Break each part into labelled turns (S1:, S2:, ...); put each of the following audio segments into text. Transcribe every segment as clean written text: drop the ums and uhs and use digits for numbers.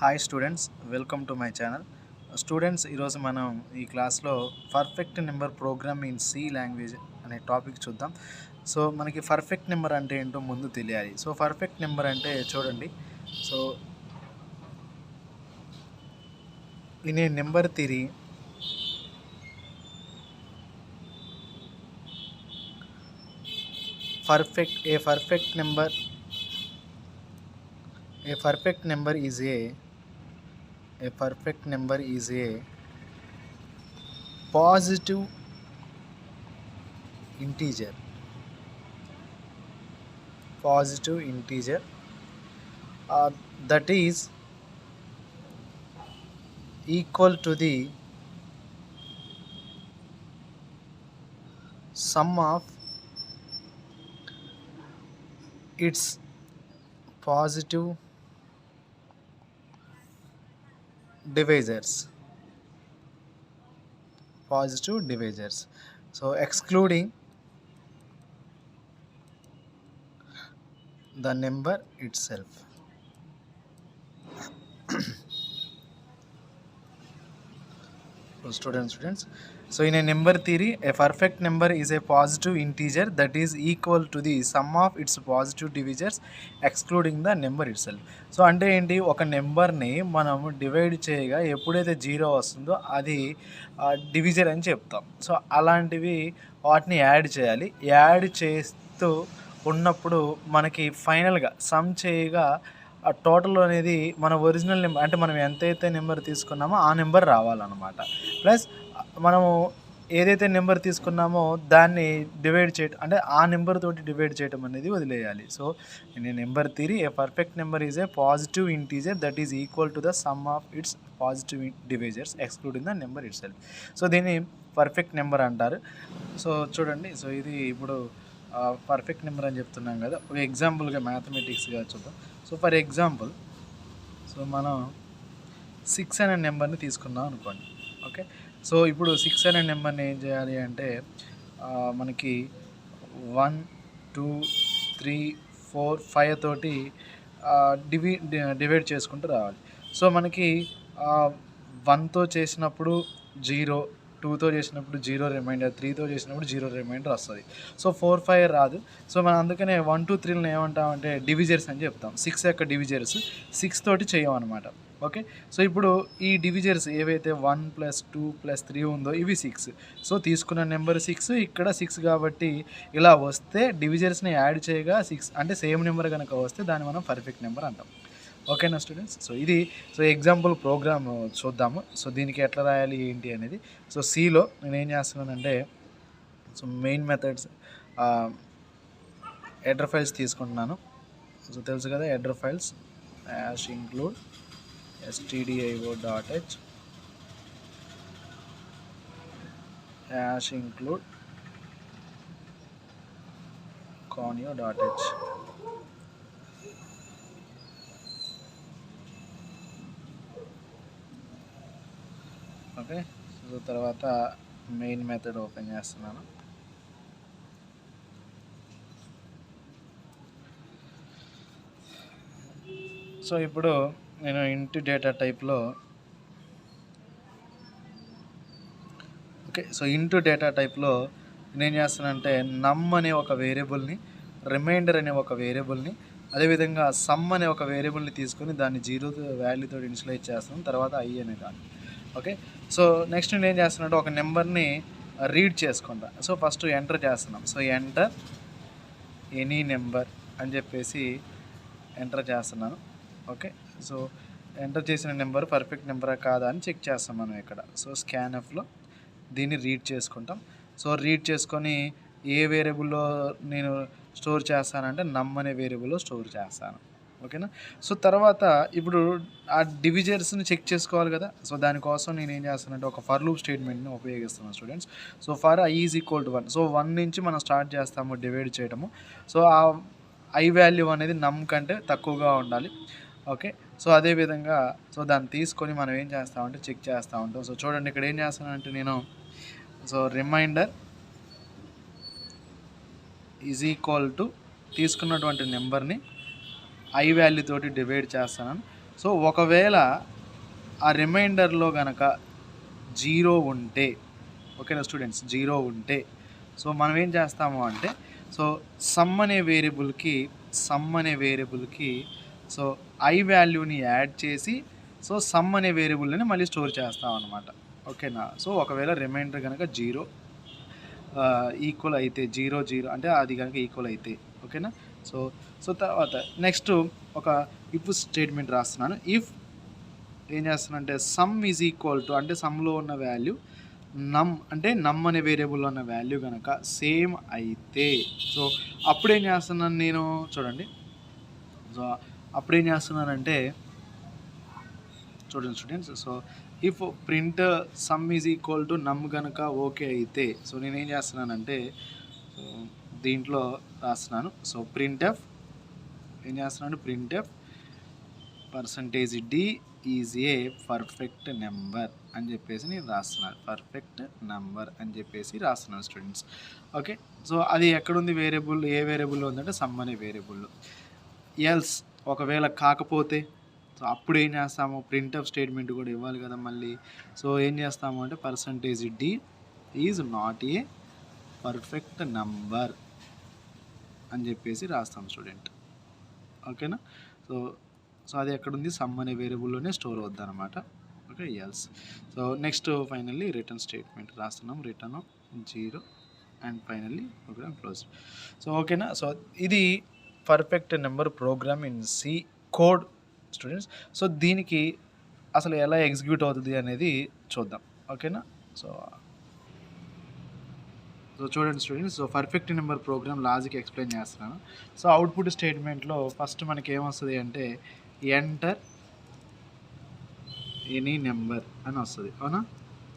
S1: Hi students, welcome to my channel. Students, ఈరోజు మనం ఈ క్లాస్లో perfect number program in C language అనే టాపిక్ చూద్దాం. సో మనకి పర్ఫెక్ట్ నెంబర్ అంటే ఏంటో ముందు తెలియాలి. సో పర్ఫెక్ట్ నెంబర్ అంటే చూడండి, so in a number theory perfect number is a positive integer that is equal to the sum of its positive divisors. So excluding the number itself. Students, so in a number theory, a perfect number is a positive integer that is equal to the sum of its positive divisors excluding the number itself. So అంటే ఏంటి, ఒక నెంబర్ని మనం divide చేయగా ఎప్పుడైతే zero వస్తుందో అది divisor అని చెప్తాం. సో అలాంటివి వాటిని యాడ్ చేయాలి. యాడ్ చేస్తూ ఉన్నప్పుడు మనకి ఫైనల్గా సమ్ చేయగా ఆ టోటల్ అనేది మన ఒరిజినల్ నెంబర్, అంటే మనం ఎంతైతే నెంబర్ తీసుకున్నామో ఆ నెంబర్ రావాలన్నమాట. ప్లస్ మనము ఏదైతే నెంబర్ తీసుకున్నామో దాన్ని డివైడ్ చేయటం, అంటే ఆ నెంబర్ తోటి డివైడ్ చేయటం అనేది వదిలేయాలి. So in a number theory, a perfect number is a positive integer that is equal to the sum of it's positive divisors excluding the number it self. So దీన్ని perfect number అంటారు. So చూడండి, so ఇది ఇప్పుడు perfect number అని చెప్తున్నాం కదా, ఒక ఎగ్జాంపుల్గా మ్యాథమెటిక్స్గా చూద్దాం. సో ఫర్ ఎగ్జాంపుల్, సో మనం 6 అనే నెంబర్ని తీసుకున్నాం అనుకోండి. ఓకే, సో ఇప్పుడు 6 అనే నెంబర్ని ఏం చేయాలి అంటే మనకి 1 2 3 4 5 తోటి డివైడ్ చేసుకుంటూ రావాలి. సో మనకి 1తో చేసినప్పుడు 0, 2తో చేసినప్పుడు 0 రిమైండర్, 3తో చేసినప్పుడు 0 రిమైండర్ వస్తుంది. సో 4 5 రాదు. సో మనం అందుకనే 1 2 3లను ఏమంటామంటే డివిజర్స్ అని చెప్తాం. 6 యొక్క డివిజర్స్ 6 తోటి చేయమన్నమాట. ఓకే, సో ఇప్పుడు ఈ డివిజర్స్ ఏవైతే 1 + 2 + 3 ఉందో ఇవి 6. సో తీసుకున్న నెంబర్ 6, ఇక్కడ 6 కాబట్టి ఇలా వస్తే డివిజర్స్ని యాడ్ చేయగా 6 అంటే సేమ్ నెంబర్ కనుక వస్తే దాన్ని మనం పర్ఫెక్ట్ నెంబర్ అంటాం. ఓకేనా స్టూడెంట్స్? సో ఇది ఎగ్జాంపుల్ ప్రోగ్రామ్ చూద్దాము. సో దీనికి ఎట్లా రాయాలి ఏంటి అనేది. సో సిలో నేను ఏం చేస్తున్నానంటే, so main methods header files తీసుకుంటున్నాను. సో తెలుసు కదా, header files #include stdio.h #include conio.h. Okay, so తర్వాత మెయిన్ మెథడ్ ఓపెన్ చేస్తున్నాను. సో ఇప్పుడు నేను ఇంటి డేటా టైప్లో, ఓకే, సో ఇంటూ డేటా టైప్లో నేనేం చేస్తానంటే నమ్ అనే ఒక వేరియబుల్ని, రిమైండర్ అనే ఒక వేరియబుల్ని, అదేవిధంగా సమ్ అనే ఒక వేరియబుల్ని తీసుకొని దాన్ని 0 వాల్యూతో ఇనిషియలైజ్ చేస్తాను, తర్వాత i అనే దాన్ని. ఓకే, సో నెక్స్ట్ నేను ఏం చేస్తున్నానంటే ఒక నెంబర్ని రీడ్ చేసుకుంటా. సో ఫస్ట్ ఎంటర్ చేస్తున్నాం. సో ఎంటర్ ఎనీ నెంబర్ అని చెప్పేసి ఎంటర్ చేస్తున్నాను. ఓకే, సో ఎంటర్ చేసిన నెంబర్ పర్ఫెక్ట్ నెంబరా కాదా అని చెక్ చేస్తాం మనం ఇక్కడ. సో స్కాన్ఎఫ్లో దీన్ని రీడ్ చేసుకుంటాం. సో రీడ్ చేసుకొని ఏ వేరియబుల్లో నేను స్టోర్ చేస్తానంటే నమ్ అనే వేరియబుల్లో స్టోర్ చేస్తాను. ఓకేనా? సో తర్వాత ఇప్పుడు ఆ డివిజర్స్ని చెక్ చేసుకోవాలి కదా. సో దానికోసం నేను ఏం చేస్తానంటే ఒక ఫర్ లూప్ స్టేట్మెంట్ని ఉపయోగిస్తున్నాను students. So for i = 1. So 1 నుంచి మనం స్టార్ట్ చేస్తాము డివైడ్ చేయడము. సో ఆ i వాల్యూ అనేది నమ్ కంటే తక్కువగా ఉండాలి. ఓకే, సో అదేవిధంగా సో దాన్ని తీసుకొని మనం ఏం చేస్తామంటే చెక్ చేస్తూ ఉంటాం. సో చూడండి, ఇక్కడ ఏం చేస్తానంటే నేను సో రిమైండర్ = తీసుకున్నటువంటి నెంబర్ని i వాల్యూ తోటి డివైడ్ చేస్తాను. సో ఒకవేళ ఆ రిమైండర్లో కనుక 0 ఉంటే, ఓకేనా స్టూడెంట్స్, 0 ఉంటే సో మనం ఏం చేస్తాము అంటే సో సమ్ అనే వేరియబుల్కి సో ఐ వాల్యూని యాడ్ చేసి సో సమ్ అనే వేరియబుల్ని మళ్ళీ స్టోర్ చేస్తాం అనమాట. ఓకేనా. సో ఒకవేళ రిమైండర్ కనుక 0 ఈక్వల్ అయితే 0 అంటే అది కనుక ఈక్వల్ అయితే ఓకేనా. సో సో తర్వాత నెక్స్ట్ ఒక ఇఫ్ స్టేట్మెంట్ రాస్తున్నాను. ఇఫ్ ఏం చేస్తానంటే సమ్ ఈజ్ ఈక్వల్ టు అంటే సమ్లో ఉన్న వాల్యూ నమ్ అనే వేరియబుల్లో ఉన్న వాల్యూ కనుక సేమ్ అయితే సో అప్పుడేం చేస్తున్నాను నేను చూడండి. సో అప్పుడేం చేస్తున్నానంటే చూడండి students. So if print some is equal to నమ్ కనుక ఓకే అయితే సో నేనేం చేస్తున్నానంటే సో దీంట్లో రాస్తున్నాను. సో ప్రింట్ఎఫ్ ఏం చేస్తున్నాను, printf %d is a perfect number అని చెప్పేసి నేను రాస్తున్నాను. పర్ఫెక్ట్ నెంబర్ అని చెప్పేసి రాస్తున్నాను స్టూడెంట్స్. ఓకే. సో అది ఎక్కడుంది వేరియబుల్, ఏ వేరియబుల్లో ఉందంటే సమ్ అనే వేరియబుల్లో. ఎల్స్ ఒకవేళ కాకపోతే సో అప్పుడు ఏం చేస్తాము, ప్రింట్ఎఫ్ స్టేట్మెంట్ కూడా ఇవ్వాలి కదా మళ్ళీ. సో ఏం చేస్తాము అంటే %d is not a perfect number అని చెప్పేసి రాస్తాం స్టూడెంట్. ఓకేనా. సో సో అది ఎక్కడుంది, సమ్ అనే వేరియబుల్లోనే స్టోర్ అవుద్ది అనమాట. Okay. Else. So next finally return statement రాస్తున్నాం. Return 0 and finally program close. So ఓకేనా. సో ఇది perfect number program in C code students. So దీనికి అసలు ఎలా ఎగ్జిక్యూట్ అవుతుంది అనేది చూద్దాం. ఓకేనా. సో సో చూడండి students. So perfect number program logic explain చేస్తున్నాను. సో అవుట్పుట్ స్టేట్మెంట్లో ఫస్ట్ మనకి ఏమొస్తుంది అంటే ఎంటర్ ఎనీ నెంబర్ అని వస్తుంది, అవునా.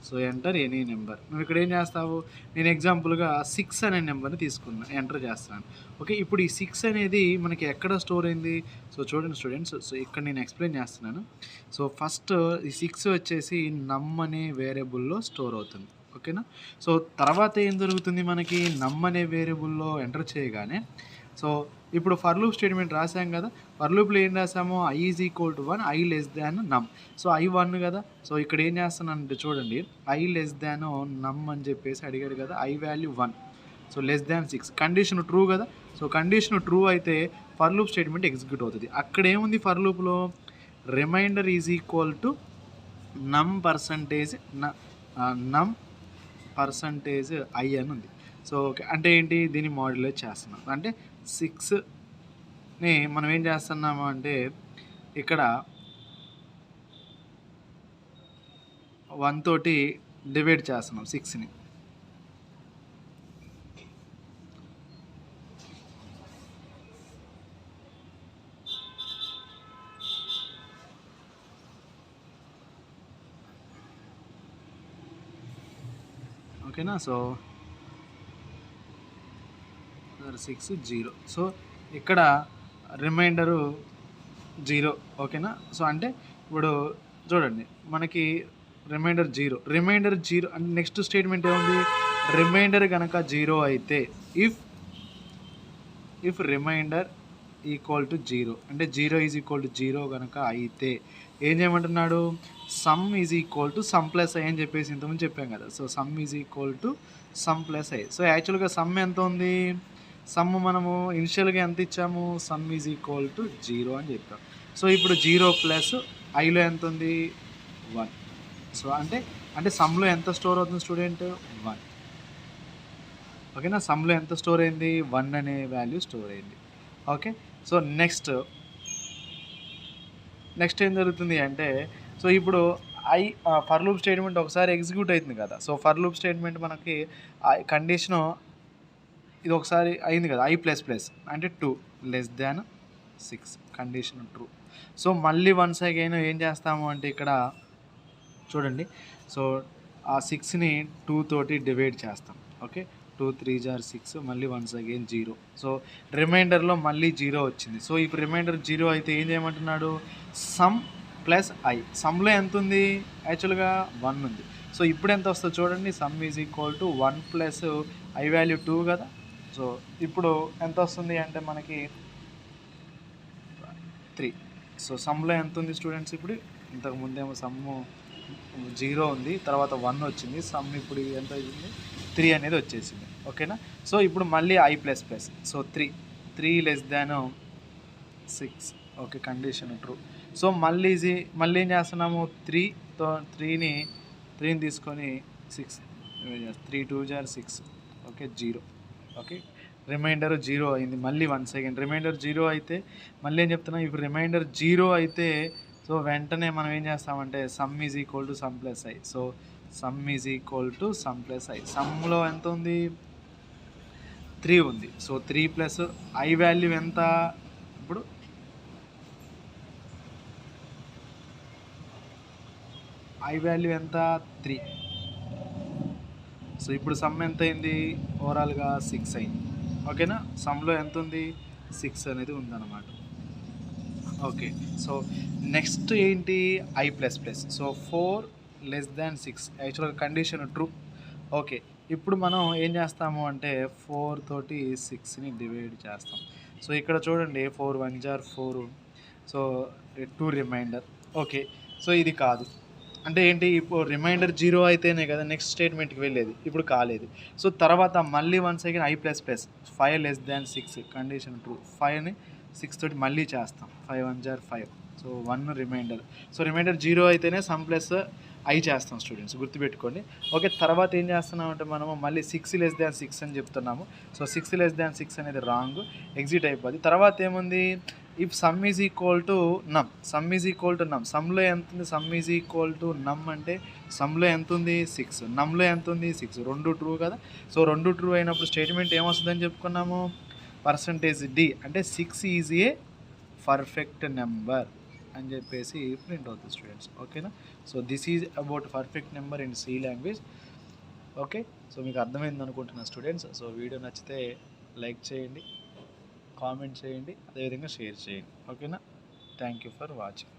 S1: So enter any number. నువ్వు ఇక్కడ ఏం చేస్తావు, నేను ఎగ్జాంపుల్గా 6 అనే నెంబర్ని తీసుకున్నాను, ఎంటర్ చేస్తాను. ఓకే. ఇప్పుడు ఈ 6 అనేది మనకి ఎక్కడ స్టోర్ అయింది. సో చూడండి స్టూడెంట్స్. సో ఇక్కడ నేను ఎక్స్ప్లెయిన్ చేస్తున్నాను. సో ఫస్ట్ ఈ 6 వచ్చేసి నమ్ అనే వేరియబుల్లో స్టోర్ అవుతుంది. ఓకేనా. సో తర్వాత ఏం జరుగుతుంది, మనకి నమ్ అనే వేరియబుల్లో ఎంటర్ చేయగానే సో ఇప్పుడు ఫర్ లూప్ స్టేట్మెంట్ రాసాం కదా. ఫర్ లూప్లో ఏం రాసాము, i is equal to 1, i less than num. So i 1 కదా. సో ఇక్కడ ఏం చేస్తానంటే చూడండి, i లెస్ దాన్ నమ్ అని చెప్పేసి అడిగాడు కదా, i value 1, so less than 6, condition true కదా. సో కండిషన్ ట్రూ అయితే ఫర్ లూప్ స్టేట్మెంట్ ఎగ్జిక్యూట్ అవుతుంది. అక్కడ ఏముంది ఫర్ లూప్లో, రిమైండర్ ఈజ్ ఈక్వల్ టు నమ్ పర్సంటేజ్ i అని ఉంది. So okay. అంటే ఏంటి, దీన్ని మాడ్యులేట్ చేస్తున్నాం. అంటే 6ని మనం ఏం చేస్తున్నాము అంటే ఇక్కడ 1 తోటి డివైడ్ చేస్తున్నాం 6ని. ఓకేనా. సో 6 0. సో ఇక్కడ రిమైండరు 0. ఓకేనా. సో అంటే ఇప్పుడు చూడండి మనకి రిమైండర్ 0 అంటే నెక్స్ట్ స్టేట్మెంట్ ఏముంది, రిమైండర్ కనుక 0 అయితే ఇఫ్ రిమైండర్ ఈక్వల్ టు 0 అంటే 0 ఈజ్ ఈక్వల్ టు 0 కనుక అయితే ఏం చేయమంటున్నాడు, sum is equal to sum plus i అని చెప్పేసి ఇంతకుముందు చెప్పాం కదా. So sum is equal to sum plus i. So యాక్చువల్గా సమ్ ఎంత ఉంది, సమ్ మనము ఇనిషియల్గా ఎంత ఇచ్చాము, సమ్ ఈజ్ ఈక్వల్ టు 0 అని చెప్పాం. సో ఇప్పుడు 0 ప్లస్ ఐలో ఎంత ఉంది 1. సో అంటే సమ్లో ఎంత స్టోర్ అవుతుంది స్టూడెంట్, 1. ఓకేనా. సమ్లో ఎంత స్టోర్ అయింది, 1 అనే వాల్యూ స్టోర్ అయింది. ఓకే. సో నెక్స్ట్ ఏం జరుగుతుంది అంటే సో ఇప్పుడు ఫర్ లూప్ స్టేట్మెంట్ ఒకసారి ఎగ్జిక్యూట్ అవుతుంది కదా. సో ఫర్ లూప్ స్టేట్మెంట్ మనకి కండిషను ఇది ఒకసారి అయింది కదా, i ప్లస్ ప్లస్ అంటే 2 less than 6, condition true. So మళ్ళీ వన్స్ అగైన్ ఏం చేస్తాము అంటే ఇక్కడ చూడండి. సో ఆ 6ని 2 తోటి డివైడ్ చేస్తాం. ఓకే. 2 3 are 6, మళ్ళీ వన్స్ అగైన్ 0. సో రిమైండర్లో మళ్ళీ 0 వచ్చింది. సో ఇప్పుడు రిమైండర్ 0 అయితే ఏం చేయమంటున్నాడు, సమ్ ప్లస్ ఐ. సమ్లో ఎంత ఉంది, యాక్చువల్గా 1 ఉంది. సో ఇప్పుడు ఎంత వస్తుంది చూడండి, some is equal to 1 plus I value 2 కదా. సో ఇప్పుడు ఎంత వస్తుంది అంటే మనకి 3. సో సమ్లో ఎంత ఉంది స్టూడెంట్స్? ఇప్పుడు ఇంతకు ముందేమో సమ్ము 0 ఉంది, తర్వాత 1 వచ్చింది. సమ్ ఇప్పుడు ఎంత అయింది? 3 అనేది వచ్చేసింది. ఓకేనా? సో ఇప్పుడు మళ్ళీ i plus plus. So 3 less than 6. Okay, condition true. So మళ్ళీ ఏం చేస్తున్నాము? 3ని తీసుకొని 6 3 2 జార్ 6. ఓకే, 0. ఓకే, రిమైండర్ 0 అయింది. మళ్ళీ 1 సెకండ్ రిమైండర్ 0 అయితే మళ్ళీ ఏం చెప్తున్నా, ఇప్పుడు రిమైండర్ 0 అయితే సో వెంటనే మనం ఏం చేస్తామంటే sum is equal to sum plus i. So sum is equal to sum plus i. సమ్లో ఎంత ఉంది? 3 ఉంది. సో 3 ప్లస్ ఐ వాల్యూ ఎంత? ఇప్పుడు ఐ వాల్యూ ఎంత? 3. సో ఇప్పుడు సమ్ ఎంత అయింది? ఓవరాల్గా 6 అయింది. ఓకేనా? సమ్లో ఎంత ఉంది? 6 అనేది ఉందన్నమాట. ఓకే, సో నెక్స్ట్ ఏంటి? I plus plus. So 4 less than 6. యాక్చువల్గా కండిషన్ ట్రూ. ఓకే, ఇప్పుడు మనం ఏం చేస్తాము అంటే 4 తోటి 6ని డివైడ్ చేస్తాం. సో ఇక్కడ చూడండి, 4 1 జార్ 4. So 2 remainder. ఓకే, సో ఇది కాదు అంటే ఏంటి? ఇప్పుడు రిమైండర్ 0 అయితేనే కదా నెక్స్ట్ స్టేట్మెంట్కి వెళ్ళేది. ఇప్పుడు కాలేదు. సో తర్వాత మళ్ళీ 1 second i plus plus. 5 less than 6. Condition true. 5ని 6 తోటి మళ్ళీ చేస్తాం. 5 1 జార్ 5. So 1 remainder. సో రిమైండర్ 0 అయితేనే సమ్ ప్లస్ ఐ చేస్తాం స్టూడెంట్స్, గుర్తుపెట్టుకోండి. ఓకే, తర్వాత ఏం చేస్తున్నామంటే మనము మళ్ళీ 6 లెస్ దాన్ 6 అని చెప్తున్నాము. సో 6 లెస్ దాన్ 6 అనేది రాంగ్, ఎగ్జిట్ అయిపోద్ది. తర్వాత ఏముంది? If some is equal to నమ్. సమ్ ఈజ్ ఈక్వల్ టు నమ్. సమ్లో ఎంత ఉంది? సమ్ ఈజ్ ఈక్వల్ టు నమ్ అంటే సమ్లో ఎంత ఉంది? 6. నమ్లో ఎంత ఉంది? 6. రెండు ట్రూ కదా. సో రెండు ట్రూ అయినప్పుడు స్టేట్మెంట్ ఏమొస్తుందని చెప్పుకున్నాము? పర్సంటేజ్ డి అంటే 6 ఈజ్ ఏ పర్ఫెక్ట్ నెంబర్ అని చెప్పేసి ప్రింట్ అవుతుంది స్టూడెంట్స్. ఓకేనా? So this is about perfect number in C language. Okay, so మీకు అర్థమైంది అనుకుంటున్నా స్టూడెంట్స్. సో వీడియో నచ్చితే లైక్ చేయండి, కామెంట్ చేయండి, అదేవిధంగా షేర్ చేయండి. ఓకేనా? Thank you for watching.